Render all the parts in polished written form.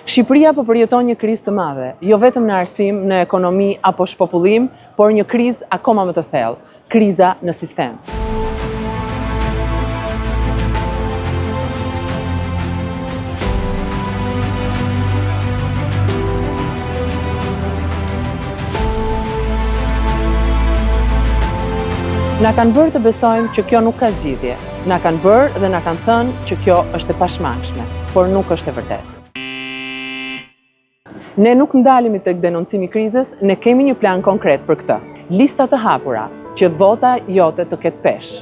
Shqipëria po përjeton një krizë të madhe, jo vetëm në arsim, në ekonomi apo shpopullim, por një krizë akoma më të thellë, kriza në sistem. Na kanë bërë të besojmë që kjo nuk ka zgjidhje. Na kanë bërë dhe na kanë thënë që kjo është e pashmangshme, por nuk është e vërtetë. Ne nuk ndalemi tek denoncimi i krizës, ne kemi një plan konkret për këtë. Lista të hapura, që vota jote të ketë peshë.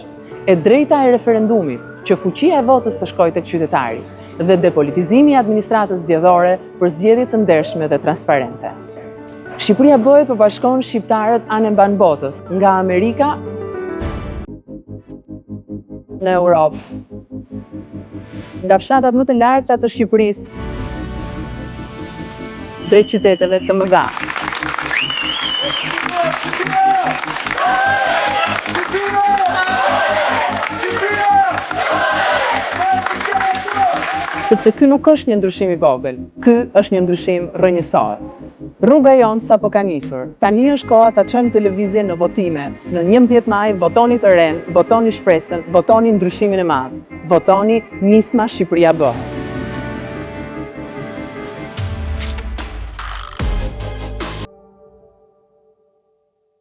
E drejta e referendumit, që fuqia e votës të shkojë tek qytetari, dhe depolitizimi i administratës zgjedhore për zgjedhje të ndershme dhe transparente. Shqipëria bëhet po bashkon shqiptarët anë mban botës, nga Amerika në Europë, nga fshatat më të larta të Shqipërisë drejt qyteteve të mëdha. Sepse ky nuk është një ndryshim i vogël, ky është një ndryshim rrënjësor. Rruga jonë sapo ka nisur. Tani është koha ta çojmë televizjen në votime. Në 11 maj votoni të ren, votoni shpresën, votoni ndryshimin e madh. Votoni Nisma Shqipëria bëhet.